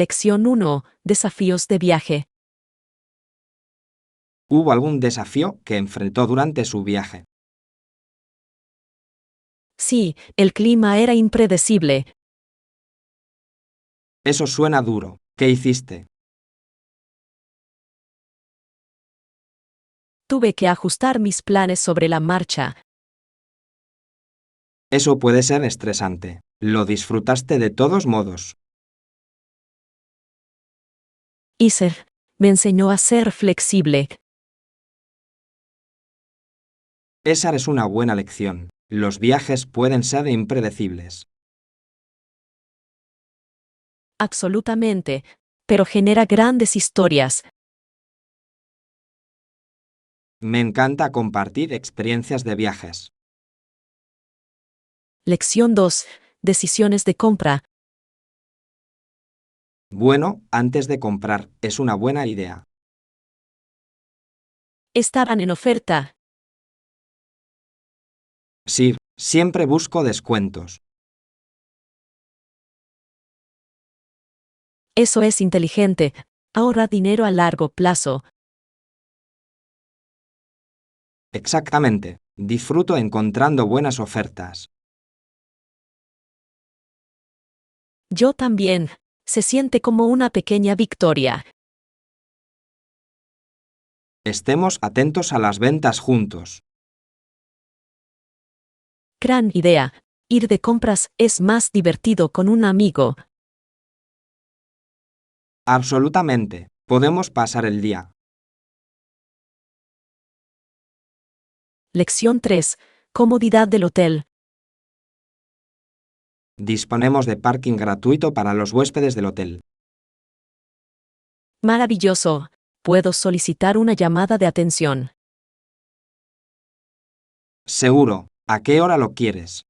Lección 1. Desafíos de viaje. ¿Hubo algún desafío que enfrentó durante su viaje? Sí, el clima era impredecible. Eso suena duro. ¿Qué hiciste? Tuve que ajustar mis planes sobre la marcha. Eso puede ser estresante. ¿Lo disfrutaste de todos modos? Iser me enseñó a ser flexible. Esa es una buena lección. Los viajes pueden ser impredecibles. Absolutamente. Pero genera grandes historias. Me encanta compartir experiencias de viajes. Lección 2. Decisiones de compra. Bueno, antes de comprar, es una buena idea. Estaban en oferta. Sí, siempre busco descuentos. Eso es inteligente. Ahorra dinero a largo plazo. Exactamente. Disfruto encontrando buenas ofertas. Yo también. Se siente como una pequeña victoria. Estemos atentos a las ventas juntos. Gran idea. Ir de compras es más divertido con un amigo. Absolutamente. Podemos pasar el día. Lección 3. Comodidad del hotel. Disponemos de parking gratuito para los huéspedes del hotel. Maravilloso. Puedo solicitar una llamada de atención. Seguro. ¿A qué hora lo quieres?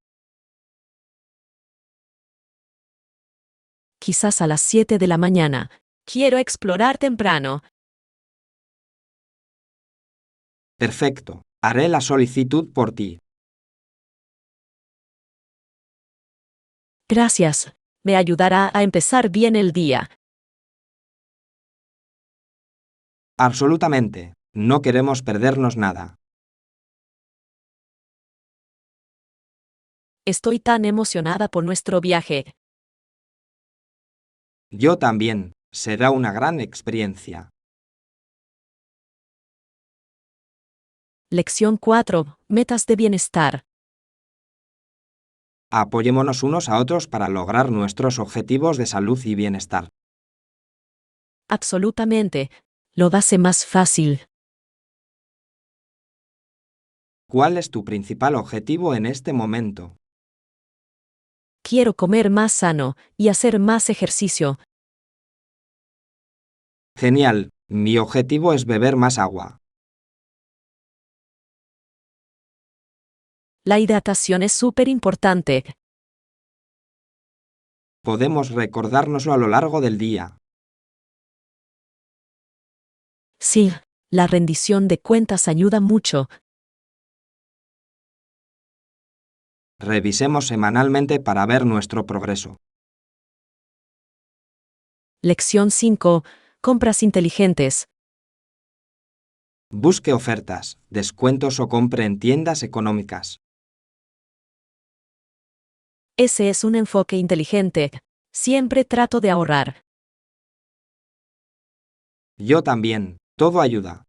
Quizás a las 7 de la mañana. Quiero explorar temprano. Perfecto. Haré la solicitud por ti. Gracias. Me ayudará a empezar bien el día. Absolutamente. No queremos perdernos nada. Estoy tan emocionada por nuestro viaje. Yo también. Será una gran experiencia. Lección 4. Metas de bienestar. Apoyémonos unos a otros para lograr nuestros objetivos de salud y bienestar. Absolutamente. Lo hace más fácil. ¿Cuál es tu principal objetivo en este momento? Quiero comer más sano y hacer más ejercicio. Genial. Mi objetivo es beber más agua. La hidratación es súper importante. Podemos recordárnoslo a lo largo del día. Sí, la rendición de cuentas ayuda mucho. Revisemos semanalmente para ver nuestro progreso. Lección 5. Compras inteligentes. Busque ofertas, descuentos o compre en tiendas económicas. Ese es un enfoque inteligente. Siempre trato de ahorrar. Yo también. Todo ayuda.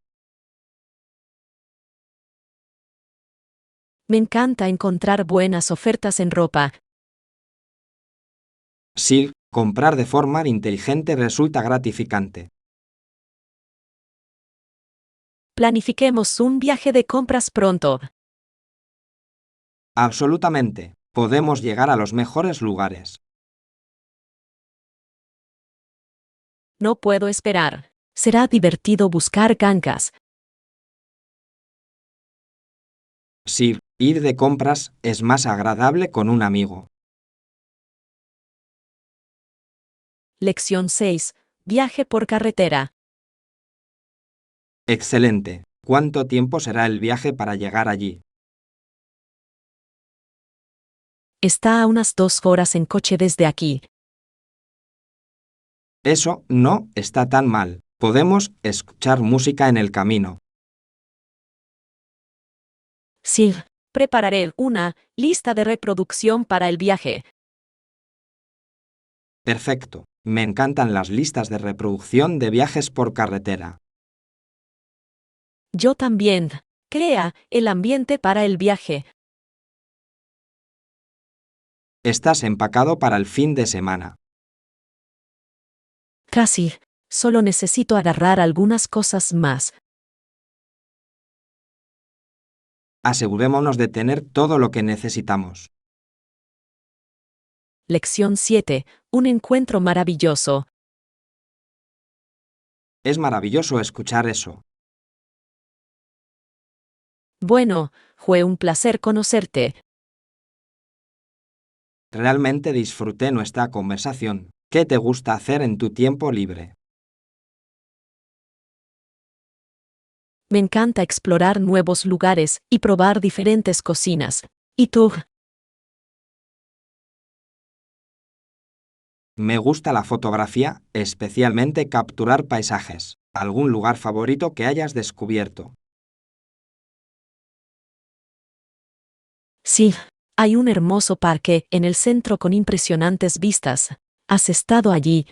Me encanta encontrar buenas ofertas en ropa. Sí, comprar de forma inteligente resulta gratificante. Planifiquemos un viaje de compras pronto. Absolutamente. Podemos llegar a los mejores lugares. No puedo esperar. Será divertido buscar gangas. Sí, ir de compras es más agradable con un amigo. Lección 6. Viaje por carretera. Excelente. ¿Cuánto tiempo será el viaje para llegar allí? Está a unas 2 horas en coche desde aquí. Eso no está tan mal. Podemos escuchar música en el camino. Sí, prepararé una lista de reproducción para el viaje. Perfecto. Me encantan las listas de reproducción de viajes por carretera. Yo también. Crea el ambiente para el viaje. Estás empacado para el fin de semana. Casi. Solo necesito agarrar algunas cosas más. Asegurémonos de tener todo lo que necesitamos. Lección 7. Un encuentro maravilloso. Es maravilloso escuchar eso. Bueno, fue un placer conocerte. Realmente disfruté nuestra conversación. ¿Qué te gusta hacer en tu tiempo libre? Me encanta explorar nuevos lugares y probar diferentes cocinas. ¿Y tú? Me gusta la fotografía, especialmente capturar paisajes. ¿Algún lugar favorito que hayas descubierto? Sí, hay un hermoso parque en el centro con impresionantes vistas. ¿Has estado allí?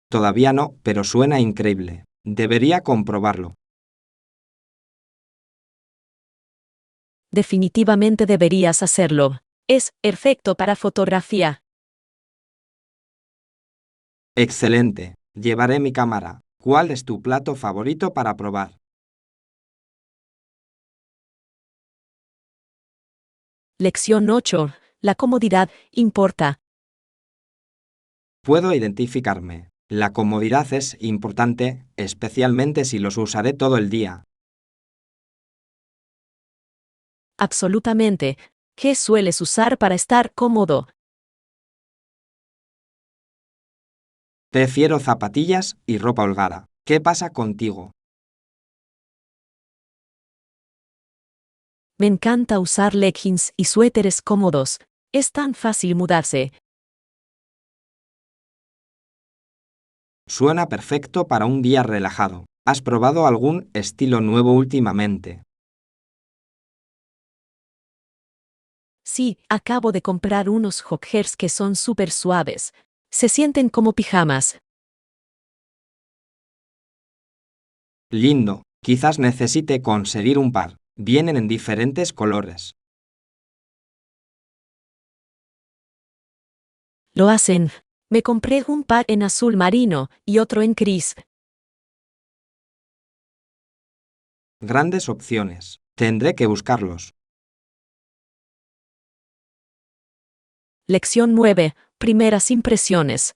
Todavía no, pero suena increíble. Debería comprobarlo. Definitivamente deberías hacerlo. Es perfecto para fotografía. Excelente. Llevaré mi cámara. ¿Cuál es tu plato favorito para probar? Lección 8. La comodidad importa. Puedo identificarme. La comodidad es importante, especialmente si los usaré todo el día. Absolutamente. ¿Qué sueles usar para estar cómodo? Prefiero zapatillas y ropa holgada. ¿Qué pasa contigo? Me encanta usar leggings y suéteres cómodos. Es tan fácil mudarse. Suena perfecto para un día relajado. ¿Has probado algún estilo nuevo últimamente? Sí, acabo de comprar unos joggers que son súper suaves. Se sienten como pijamas. Lindo. Quizás necesite conseguir un par. Vienen en diferentes colores. Lo hacen. Me compré un par en azul marino y otro en gris. Grandes opciones. Tendré que buscarlos. Lección 9. Primeras impresiones.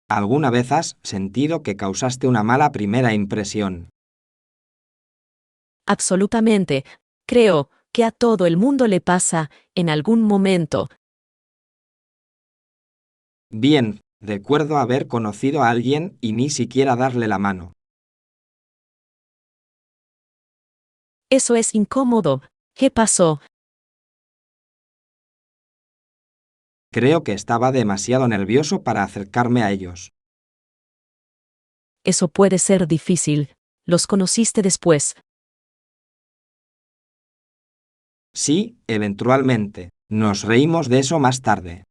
¿Alguna vez has sentido que causaste una mala primera impresión? Absolutamente. Creo que a todo el mundo le pasa, en algún momento. Bien, recuerdo haber conocido a alguien y ni siquiera darle la mano. Eso es incómodo. ¿Qué pasó? Creo que estaba demasiado nervioso para acercarme a ellos. Eso puede ser difícil. ¿Los conociste después? Sí, eventualmente. Nos reímos de eso más tarde.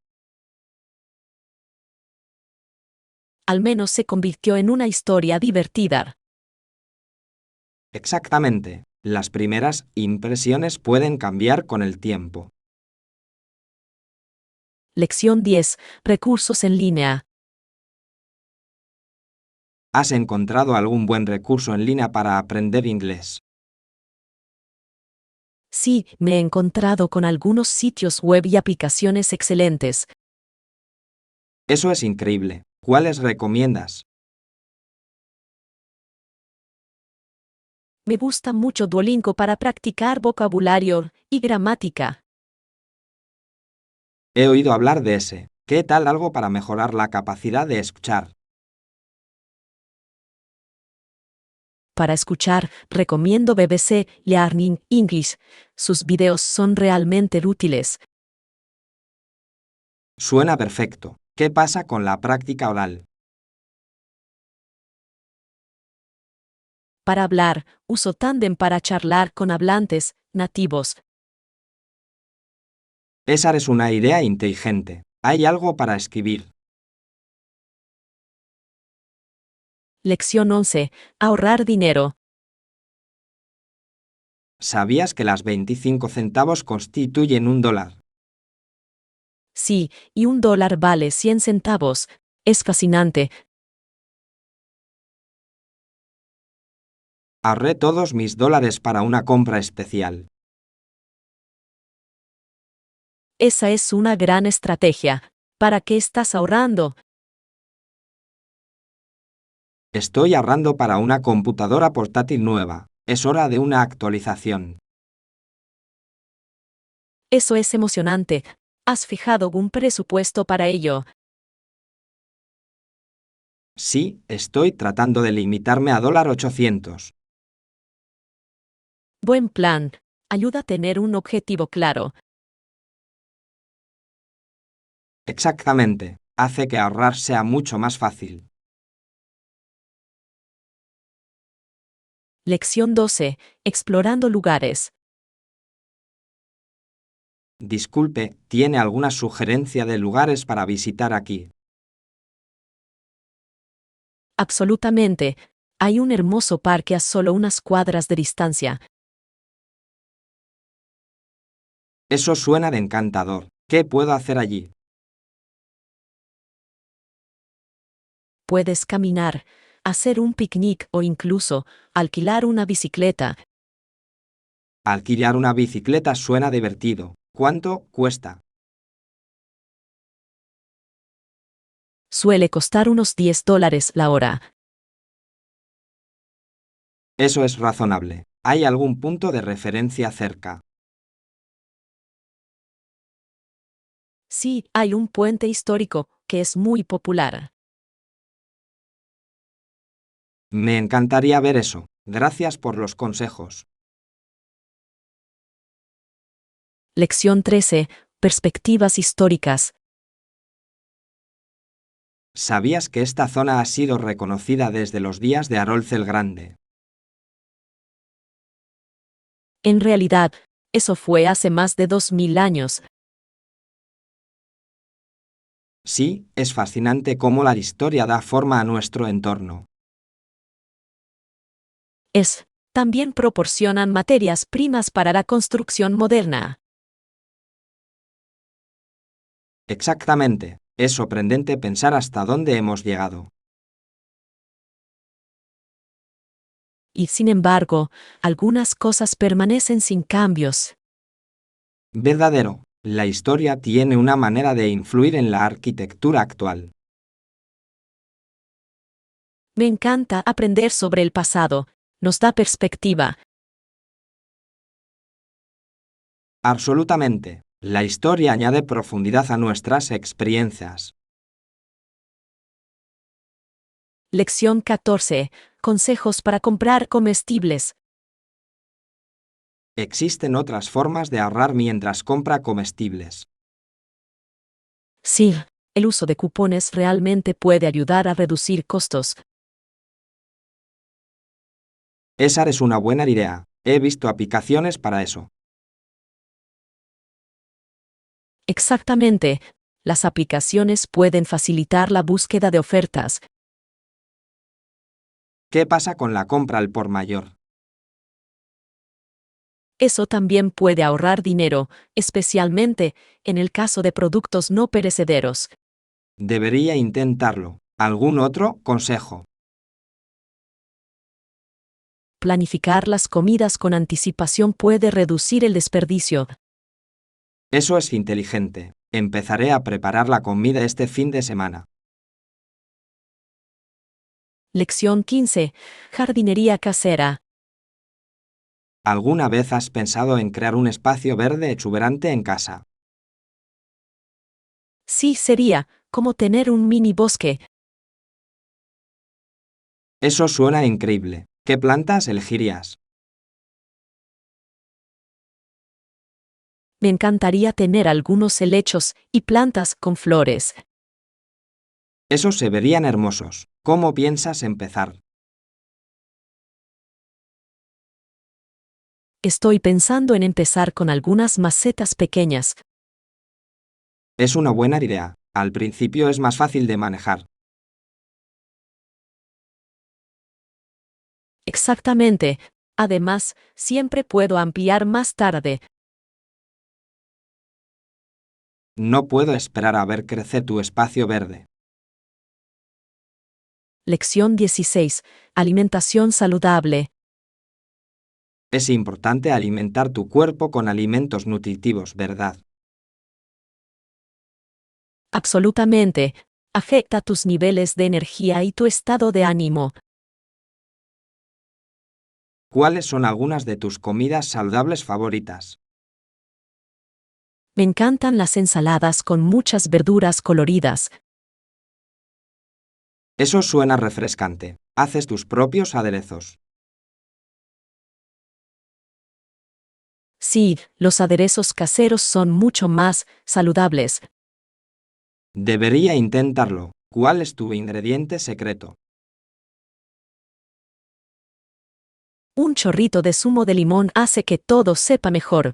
Al menos se convirtió en una historia divertida. Exactamente. Las primeras impresiones pueden cambiar con el tiempo. Lección 10. Recursos en línea. ¿Has encontrado algún buen recurso en línea para aprender inglés? Sí, me he encontrado con algunos sitios web y aplicaciones excelentes. Eso es increíble. ¿Cuáles recomiendas? Me gusta mucho Duolingo para practicar vocabulario y gramática. He oído hablar de ese. ¿Qué tal algo para mejorar la capacidad de escuchar? Para escuchar, recomiendo BBC Learning English. Sus videos son realmente útiles. Suena perfecto. ¿Qué pasa con la práctica oral? Para hablar, uso Tandem para charlar con hablantes nativos. Esa es una idea inteligente. ¿Hay algo para escribir? Lección 11. Ahorrar dinero. ¿Sabías que las 25 centavos constituyen $1? Sí, y $1 vale 100 centavos. Es fascinante. Ahorré todos mis dólares para una compra especial. Esa es una gran estrategia. ¿Para qué estás ahorrando? Estoy ahorrando para una computadora portátil nueva. Es hora de una actualización. Eso es emocionante. ¿Has fijado un presupuesto para ello? Sí, estoy tratando de limitarme a $800. Buen plan. Ayuda a tener un objetivo claro. Exactamente. Hace que ahorrar sea mucho más fácil. Lección 12. Explorando lugares. Disculpe, ¿tiene alguna sugerencia de lugares para visitar aquí? Absolutamente. Hay un hermoso parque a solo unas cuadras de distancia. Eso suena de encantador. ¿Qué puedo hacer allí? Puedes caminar, hacer un picnic o incluso alquilar una bicicleta. Alquilar una bicicleta suena divertido. ¿Cuánto cuesta? Suele costar unos $10 la hora. Eso es razonable. ¿Hay algún punto de referencia cerca? Sí, hay un puente histórico que es muy popular. Me encantaría ver eso. Gracias por los consejos. Lección 13. Perspectivas históricas. ¿Sabías que esta zona ha sido reconocida desde los días de Arolz el Grande? En realidad, eso fue hace más de 2000 años. Sí, es fascinante cómo la historia da forma a nuestro entorno. También proporcionan materias primas para la construcción moderna. Exactamente. Es sorprendente pensar hasta dónde hemos llegado. Y sin embargo, algunas cosas permanecen sin cambios. Verdadero. La historia tiene una manera de influir en la arquitectura actual. Me encanta aprender sobre el pasado. Nos da perspectiva. Absolutamente. La historia añade profundidad a nuestras experiencias. Lección 14. Consejos para comprar comestibles. Existen otras formas de ahorrar mientras compra comestibles. Sí, el uso de cupones realmente puede ayudar a reducir costos. Esa es una buena idea. He visto aplicaciones para eso. Exactamente. Las aplicaciones pueden facilitar la búsqueda de ofertas. ¿Qué pasa con la compra al por mayor? Eso también puede ahorrar dinero, especialmente en el caso de productos no perecederos. Debería intentarlo. ¿Algún otro consejo? Planificar las comidas con anticipación puede reducir el desperdicio. Eso es inteligente. Empezaré a preparar la comida este fin de semana. Lección 15. Jardinería casera. ¿Alguna vez has pensado en crear un espacio verde exuberante en casa? Sí, sería como tener un mini bosque. Eso suena increíble. ¿Qué plantas elegirías? Me encantaría tener algunos helechos y plantas con flores. Esos se verían hermosos. ¿Cómo piensas empezar? Estoy pensando en empezar con algunas macetas pequeñas. Es una buena idea. Al principio es más fácil de manejar. Exactamente. Además, siempre puedo ampliar más tarde. No puedo esperar a ver crecer tu espacio verde. Lección 16. Alimentación saludable. Es importante alimentar tu cuerpo con alimentos nutritivos, ¿verdad? Absolutamente. Afecta tus niveles de energía y tu estado de ánimo. ¿Cuáles son algunas de tus comidas saludables favoritas? Me encantan las ensaladas con muchas verduras coloridas. Eso suena refrescante. Haces tus propios aderezos. Sí, los aderezos caseros son mucho más saludables. Debería intentarlo. ¿Cuál es tu ingrediente secreto? Un chorrito de zumo de limón hace que todo sepa mejor.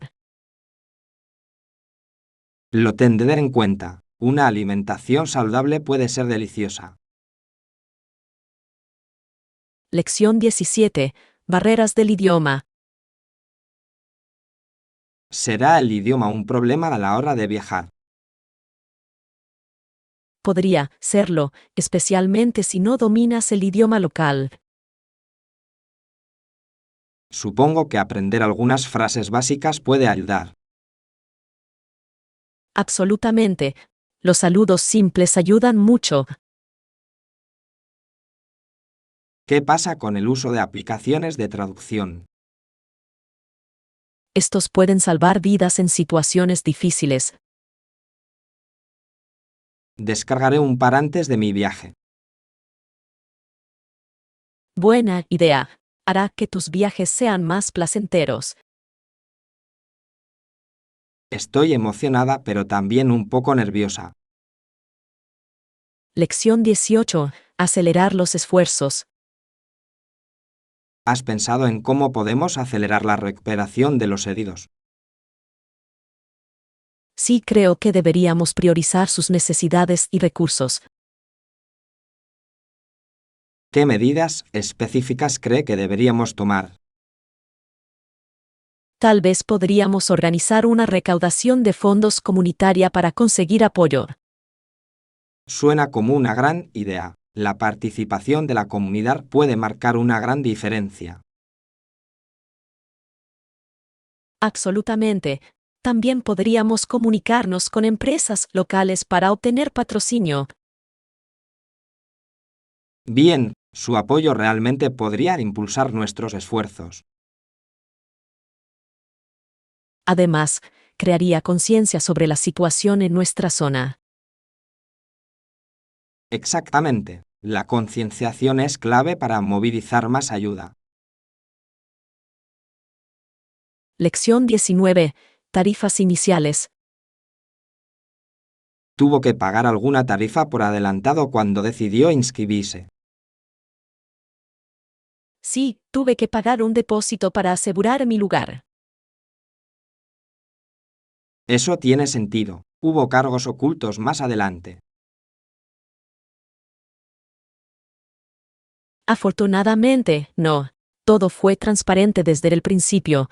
Lo tendré en cuenta. Una alimentación saludable puede ser deliciosa. Lección 17. Barreras del idioma. ¿Será el idioma un problema a la hora de viajar? Podría serlo, especialmente si no dominas el idioma local. Supongo que aprender algunas frases básicas puede ayudar. Absolutamente. Los saludos simples ayudan mucho. ¿Qué pasa con el uso de aplicaciones de traducción? Estos pueden salvar vidas en situaciones difíciles. Descargaré un par antes de mi viaje. Buena idea. Hará que tus viajes sean más placenteros. Estoy emocionada pero también un poco nerviosa. Lección 18. Acelerar los esfuerzos. ¿Has pensado en cómo podemos acelerar la recuperación de los heridos? Sí, creo que deberíamos priorizar sus necesidades y recursos. ¿Qué medidas específicas cree que deberíamos tomar? Tal vez podríamos organizar una recaudación de fondos comunitaria para conseguir apoyo. Suena como una gran idea. La participación de la comunidad puede marcar una gran diferencia. Absolutamente. También podríamos comunicarnos con empresas locales para obtener patrocinio. Bien, su apoyo realmente podría impulsar nuestros esfuerzos. Además, crearía conciencia sobre la situación en nuestra zona. Exactamente. La concienciación es clave para movilizar más ayuda. Lección 19. Tarifas iniciales. Tuvo que pagar alguna tarifa por adelantado cuando decidió inscribirse. Sí, tuve que pagar un depósito para asegurar mi lugar. Eso tiene sentido. Hubo cargos ocultos más adelante. Afortunadamente, no. Todo fue transparente desde el principio.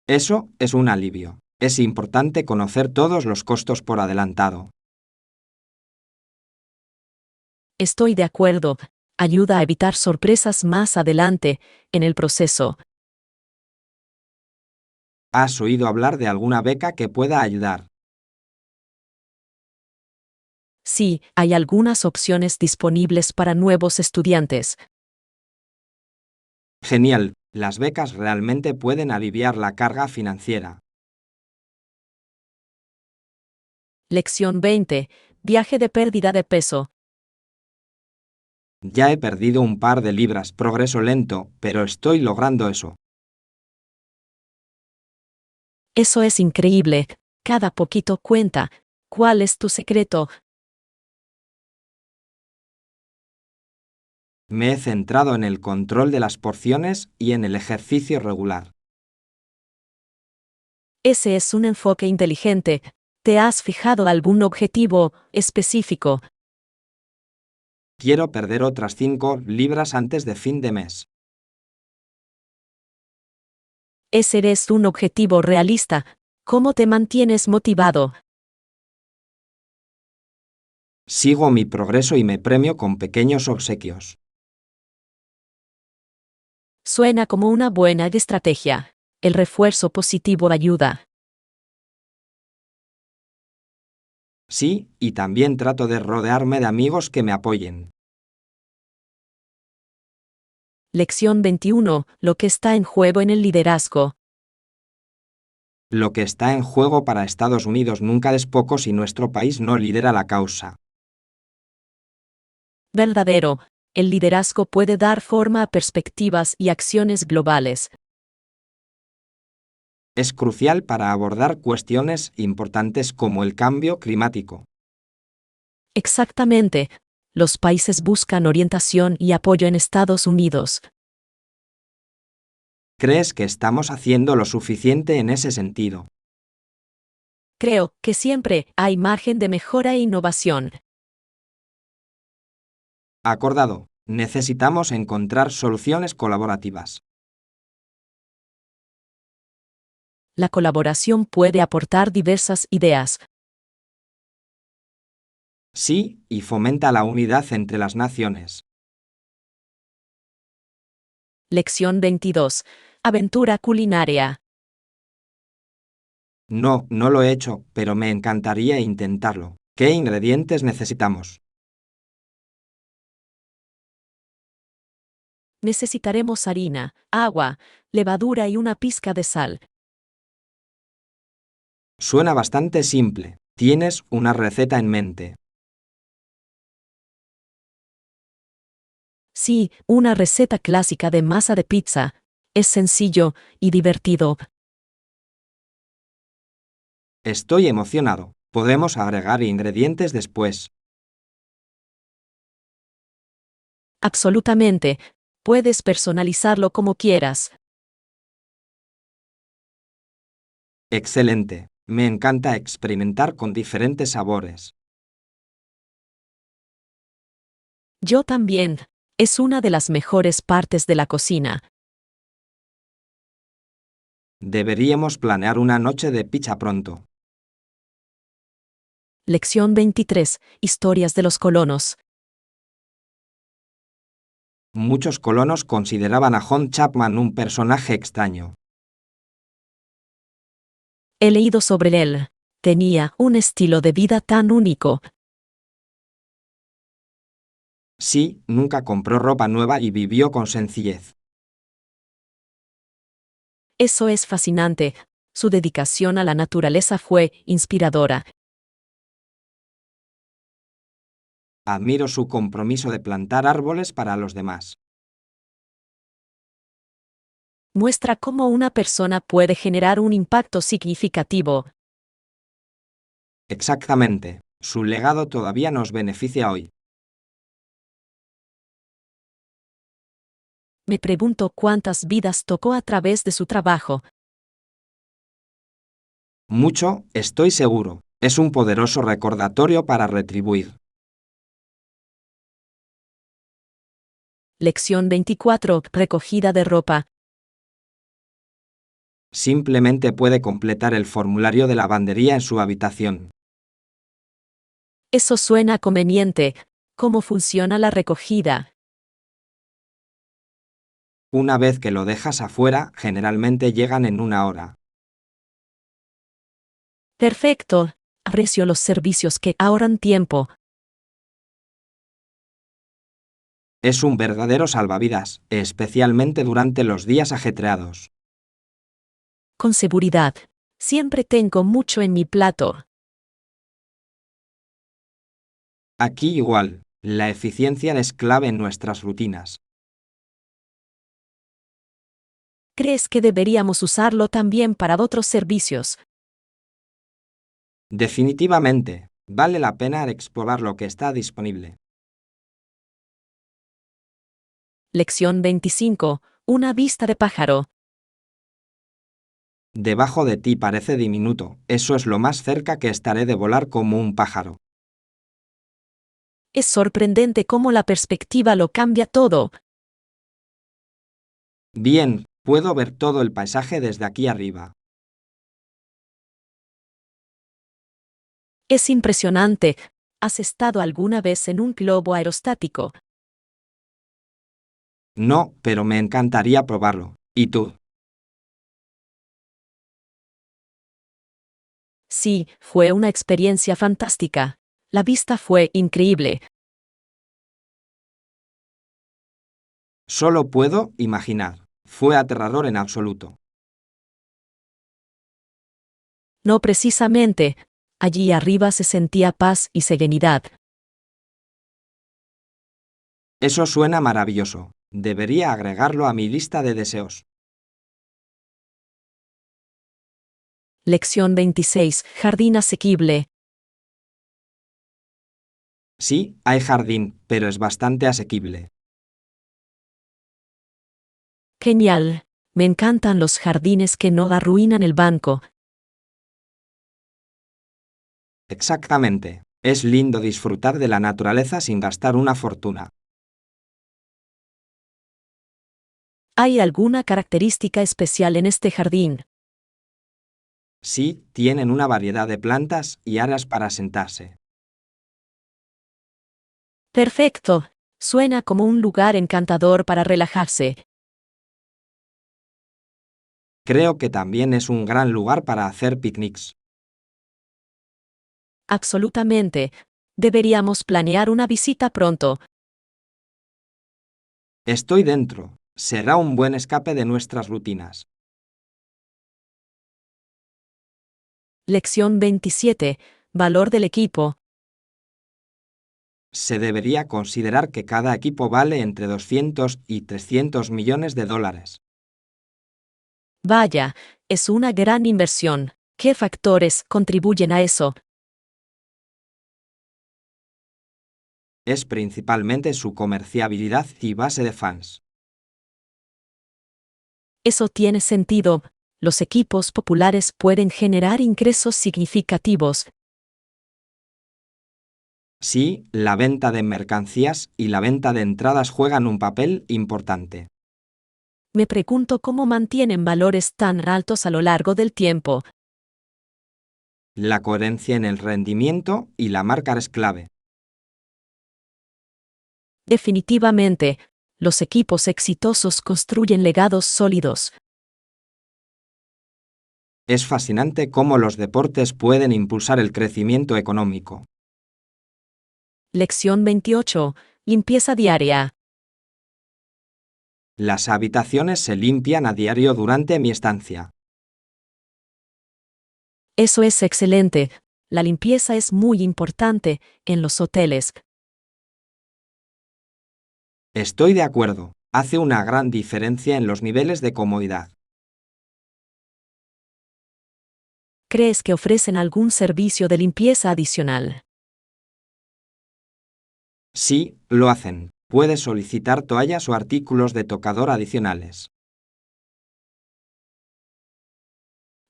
Eso es un alivio. Es importante conocer todos los costos por adelantado. Estoy de acuerdo. Ayuda a evitar sorpresas más adelante en el proceso. ¿Has oído hablar de alguna beca que pueda ayudar? Sí, hay algunas opciones disponibles para nuevos estudiantes. Genial. Las becas realmente pueden aliviar la carga financiera. Lección 20. Viaje de pérdida de peso. Ya he perdido un par de libras, progreso lento, pero estoy logrando eso. Eso es increíble. Cada poquito cuenta. ¿Cuál es tu secreto? Me he centrado en el control de las porciones y en el ejercicio regular. Ese es un enfoque inteligente. ¿Te has fijado algún objetivo específico? Quiero perder otras 5 libras antes de fin de mes. Ese es un objetivo realista. ¿Cómo te mantienes motivado? Sigo mi progreso y me premio con pequeños obsequios. Suena como una buena estrategia. El refuerzo positivo ayuda. Sí, y también trato de rodearme de amigos que me apoyen. Lección 21. Lo que está en juego en el liderazgo. Lo que está en juego para Estados Unidos nunca es poco si nuestro país no lidera la causa. Verdadero. El liderazgo puede dar forma a perspectivas y acciones globales. Es crucial para abordar cuestiones importantes como el cambio climático. Exactamente. Los países buscan orientación y apoyo en Estados Unidos. ¿Crees que estamos haciendo lo suficiente en ese sentido? Creo que siempre hay margen de mejora e innovación. Acordado. Necesitamos encontrar soluciones colaborativas. La colaboración puede aportar diversas ideas. Sí, y fomenta la unidad entre las naciones. Lección 22. Aventura culinaria. No, no lo he hecho, pero me encantaría intentarlo. ¿Qué ingredientes necesitamos? Necesitaremos harina, agua, levadura y una pizca de sal. Suena bastante simple. ¿Tienes una receta en mente? Sí, una receta clásica de masa de pizza. Es sencillo y divertido. Estoy emocionado. Podemos agregar ingredientes después. Absolutamente. Puedes personalizarlo como quieras. Excelente. Me encanta experimentar con diferentes sabores. Yo también. Es una de las mejores partes de la cocina. Deberíamos planear una noche de pizza pronto. Lección 23. Historias de los colonos. Muchos colonos consideraban a John Chapman un personaje extraño. He leído sobre él. Tenía un estilo de vida tan único. Sí, nunca compró ropa nueva y vivió con sencillez. Eso es fascinante. Su dedicación a la naturaleza fue inspiradora. Admiro su compromiso de plantar árboles para los demás. Muestra cómo una persona puede generar un impacto significativo. Exactamente. Su legado todavía nos beneficia hoy. Me pregunto cuántas vidas tocó a través de su trabajo. Mucho, estoy seguro. Es un poderoso recordatorio para retribuir. Lección 24. Recogida de ropa. Simplemente puede completar el formulario de lavandería en su habitación. Eso suena conveniente. ¿Cómo funciona la recogida? Una vez que lo dejas afuera, generalmente llegan en 1 hora. Perfecto. Aprecio los servicios que ahorran tiempo. Es un verdadero salvavidas, especialmente durante los días ajetreados. Con seguridad. Siempre tengo mucho en mi plato. Aquí igual, la eficiencia es clave en nuestras rutinas. ¿Crees que deberíamos usarlo también para otros servicios? Definitivamente, vale la pena explorar lo que está disponible. Lección 25. Una vista de pájaro. Debajo de ti parece diminuto, eso es lo más cerca que estaré de volar como un pájaro. Es sorprendente cómo la perspectiva lo cambia todo. Bien, puedo ver todo el paisaje desde aquí arriba. Es impresionante. ¿Has estado alguna vez en un globo aerostático? No, pero me encantaría probarlo. ¿Y tú? Sí, fue una experiencia fantástica. La vista fue increíble. Solo puedo imaginar. Fue aterrador en absoluto. No precisamente. Allí arriba se sentía paz y serenidad. Eso suena maravilloso. Debería agregarlo a mi lista de deseos. Lección 26. Jardín asequible. Sí, hay jardín, pero es bastante asequible. Genial. Me encantan los jardines que no arruinan el banco. Exactamente. Es lindo disfrutar de la naturaleza sin gastar una fortuna. ¿Hay alguna característica especial en este jardín? Sí, tienen una variedad de plantas y áreas para sentarse. Perfecto. Suena como un lugar encantador para relajarse. Creo que también es un gran lugar para hacer picnics. Absolutamente. Deberíamos planear una visita pronto. Estoy dentro. Será un buen escape de nuestras rutinas. Lección 27. Valor del equipo. Se debería considerar que cada equipo vale entre 200 y 300 millones de dólares. Vaya, es una gran inversión. ¿Qué factores contribuyen a eso? Es principalmente su comerciabilidad y base de fans. Eso tiene sentido. Los equipos populares pueden generar ingresos significativos. Sí, la venta de mercancías y la venta de entradas juegan un papel importante. Me pregunto cómo mantienen valores tan altos a lo largo del tiempo. La coherencia en el rendimiento y la marca es clave. Definitivamente, los equipos exitosos construyen legados sólidos. Es fascinante cómo los deportes pueden impulsar el crecimiento económico. Lección 28. Limpieza diaria. Las habitaciones se limpian a diario durante mi estancia. Eso es excelente. La limpieza es muy importante en los hoteles. Estoy de acuerdo. Hace una gran diferencia en los niveles de comodidad. ¿Crees que ofrecen algún servicio de limpieza adicional? Sí, lo hacen. Puedes solicitar toallas o artículos de tocador adicionales.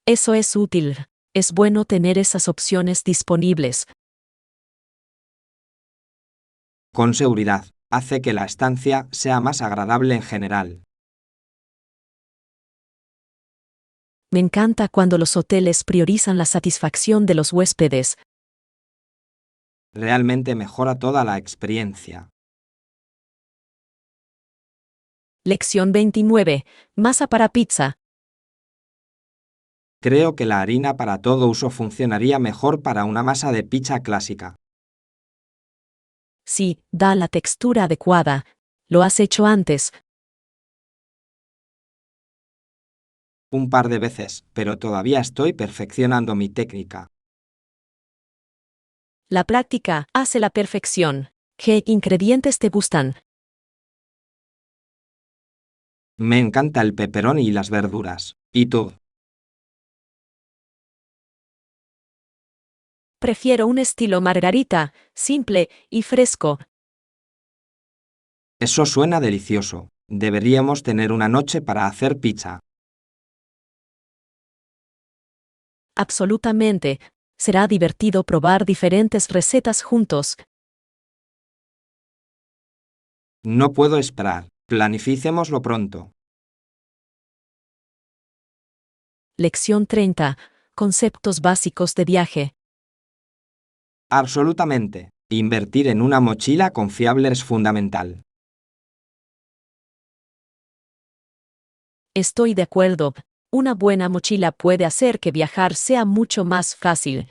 Eso es útil. Es bueno tener esas opciones disponibles. Con seguridad, hace que la estancia sea más agradable en general. Me encanta cuando los hoteles priorizan la satisfacción de los huéspedes. Realmente mejora toda la experiencia. Lección 29. Masa para pizza. Creo que la harina para todo uso funcionaría mejor para una masa de pizza clásica. Sí, da la textura adecuada. ¿Lo has hecho antes? Un par de veces, pero todavía estoy perfeccionando mi técnica. La práctica hace la perfección. ¿Qué ingredientes te gustan? Me encanta el pepperoni y las verduras. ¿Y tú? Prefiero un estilo margarita, simple y fresco. Eso suena delicioso. Deberíamos tener una noche para hacer pizza. Absolutamente. Será divertido probar diferentes recetas juntos. No puedo esperar. Planificémoslo pronto. Lección 30. Conceptos básicos de viaje. Absolutamente. Invertir en una mochila confiable es fundamental. Estoy de acuerdo. Una buena mochila puede hacer que viajar sea mucho más fácil.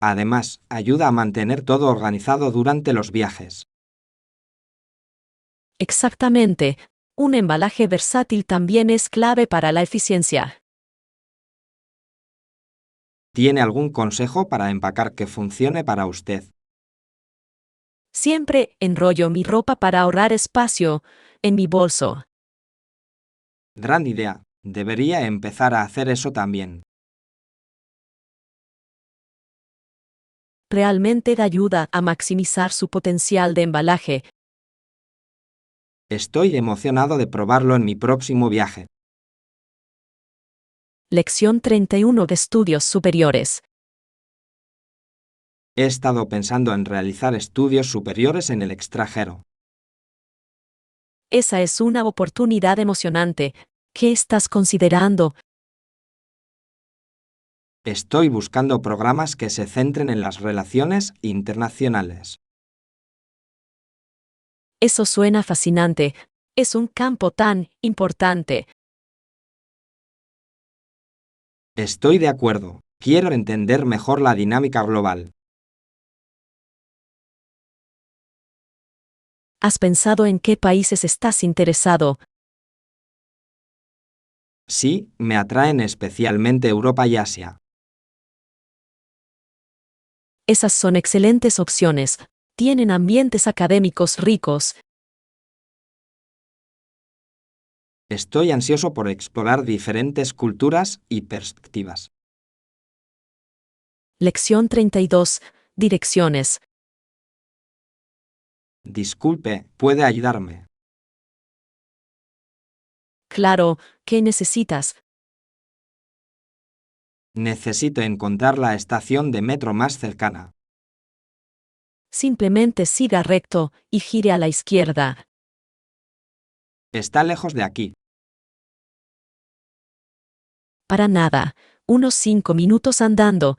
Además, ayuda a mantener todo organizado durante los viajes. Exactamente. Un embalaje versátil también es clave para la eficiencia. ¿Tiene algún consejo para empacar que funcione para usted? Siempre enrollo mi ropa para ahorrar espacio en mi bolso. Gran idea. Debería empezar a hacer eso también. Realmente da ayuda a maximizar su potencial de embalaje. Estoy emocionado de probarlo en mi próximo viaje. Lección 31 de Estudios Superiores. He estado pensando en realizar estudios superiores en el extranjero. Esa es una oportunidad emocionante. ¿Qué estás considerando? Estoy buscando programas que se centren en las relaciones internacionales. Eso suena fascinante. Es un campo tan importante. Estoy de acuerdo. Quiero entender mejor la dinámica global. ¿Has pensado en qué países estás interesado? Sí, me atraen especialmente Europa y Asia. Esas son excelentes opciones. Tienen ambientes académicos ricos. Estoy ansioso por explorar diferentes culturas y perspectivas. Lección 32. Direcciones. Disculpe, ¿puede ayudarme? Claro, ¿qué necesitas? Necesito encontrar la estación de metro más cercana. Simplemente siga recto y gire a la izquierda. Está lejos de aquí. Para nada. Unos 5 minutos andando.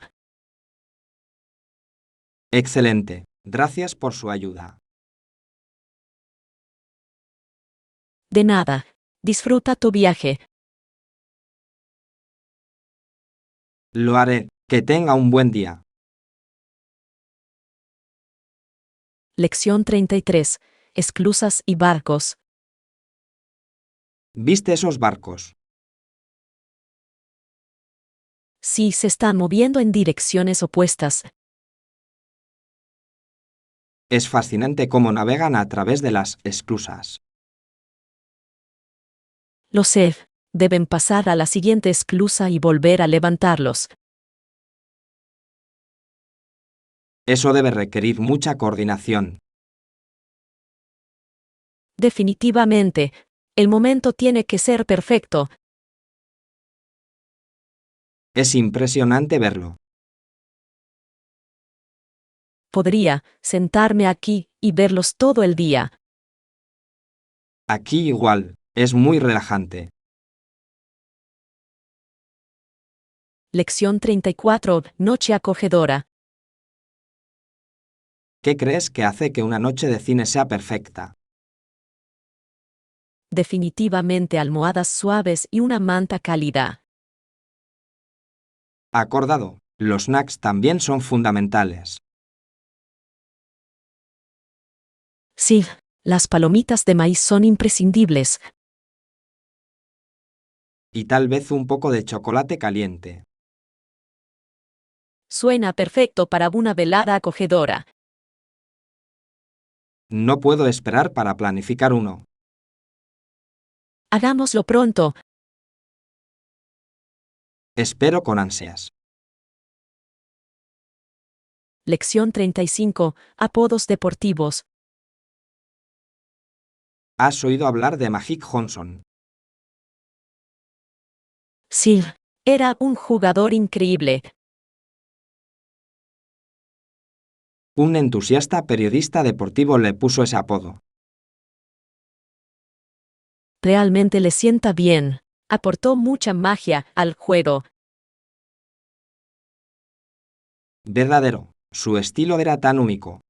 Excelente. Gracias por su ayuda. De nada. Disfruta tu viaje. Lo haré. Que tenga un buen día. Lección 33. Esclusas y barcos. ¿Viste esos barcos? Sí, se están moviendo en direcciones opuestas. Es fascinante cómo navegan a través de las esclusas. Lo sé. Deben pasar a la siguiente esclusa y volver a levantarlos. Eso debe requerir mucha coordinación. Definitivamente. El momento tiene que ser perfecto. Es impresionante verlo. Podría sentarme aquí y verlos todo el día. Aquí igual. Es muy relajante. Lección 34. Noche acogedora. ¿Qué crees que hace que una noche de cine sea perfecta? Definitivamente almohadas suaves y una manta cálida. Acordado. Los snacks también son fundamentales. Sí, las palomitas de maíz son imprescindibles. Y tal vez un poco de chocolate caliente. Suena perfecto para una velada acogedora. No puedo esperar para planificar uno. Hagámoslo pronto. Espero con ansias. Lección 35. Apodos deportivos. ¿Has oído hablar de Magic Johnson? Sí, era un jugador increíble. Un entusiasta periodista deportivo le puso ese apodo. Realmente le sienta bien. Aportó mucha magia al juego. Verdadero. Su estilo era tan único.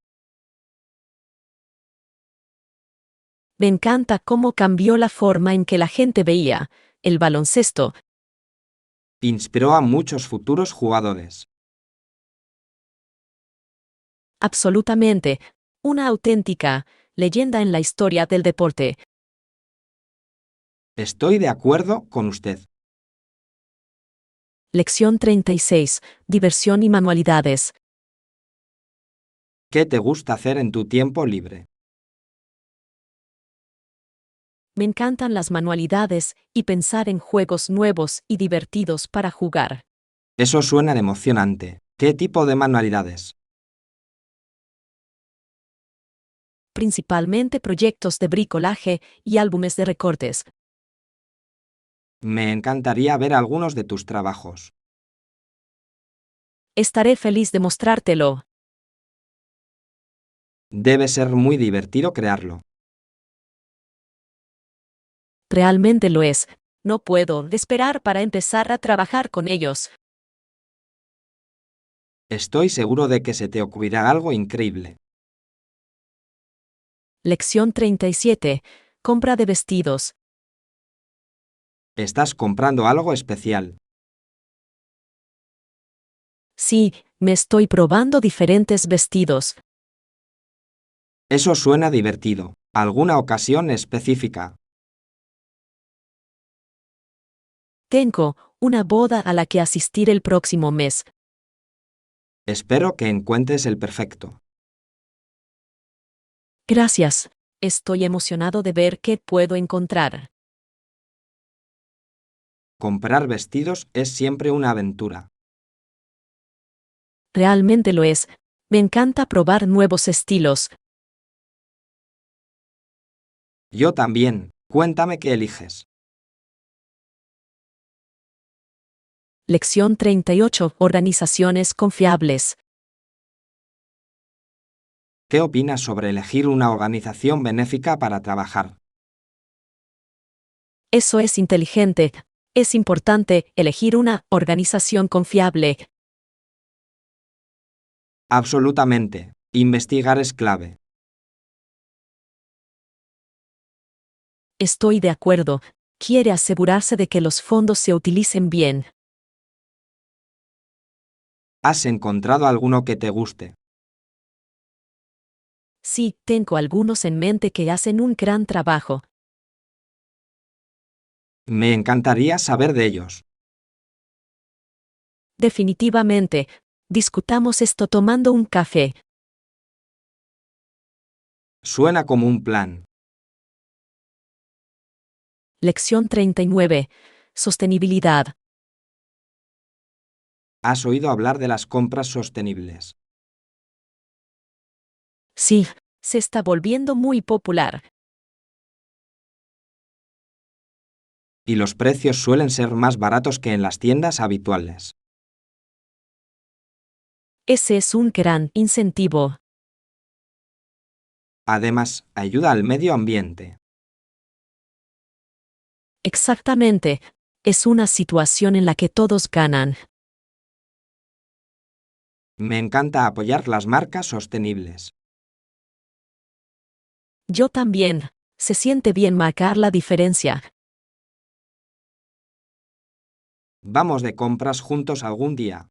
Me encanta cómo cambió la forma en que la gente veía el baloncesto. Inspiró a muchos futuros jugadores. Absolutamente. Una auténtica leyenda en la historia del deporte. Estoy de acuerdo con usted. Lección 36. Diversión y manualidades. ¿Qué te gusta hacer en tu tiempo libre? Me encantan las manualidades y pensar en juegos nuevos y divertidos para jugar. Eso suena emocionante. ¿Qué tipo de manualidades? Principalmente proyectos de bricolaje y álbumes de recortes. Me encantaría ver algunos de tus trabajos. Estaré feliz de mostrártelo. Debe ser muy divertido crearlo. Realmente lo es. No puedo esperar para empezar a trabajar con ellos. Estoy seguro de que se te ocurrirá algo increíble. Lección 37. Compra de vestidos. Estás comprando algo especial. Sí, me estoy probando diferentes vestidos. Eso suena divertido. ¿Alguna ocasión específica? Tengo una boda a la que asistir el próximo mes. Espero que encuentres el perfecto. Gracias. Estoy emocionado de ver qué puedo encontrar. Comprar vestidos es siempre una aventura. Realmente lo es. Me encanta probar nuevos estilos. Yo también. Cuéntame qué eliges. Lección 38. Organizaciones confiables. ¿Qué opinas sobre elegir una organización benéfica para trabajar? Eso es inteligente. Es importante elegir una organización confiable. Absolutamente. Investigar es clave. Estoy de acuerdo. Quiere asegurarse de que los fondos se utilicen bien. ¿Has encontrado alguno que te guste? Sí, tengo algunos en mente que hacen un gran trabajo. Me encantaría saber de ellos. Definitivamente. Discutamos esto tomando un café. Suena como un plan. Lección 39. Sostenibilidad. ¿Has oído hablar de las compras sostenibles? Sí, se está volviendo muy popular. Y los precios suelen ser más baratos que en las tiendas habituales. Ese es un gran incentivo. Además, ayuda al medio ambiente. Exactamente. Es una situación en la que todos ganan. Me encanta apoyar las marcas sostenibles. Yo también. Se siente bien marcar la diferencia. Vamos de compras juntos algún día.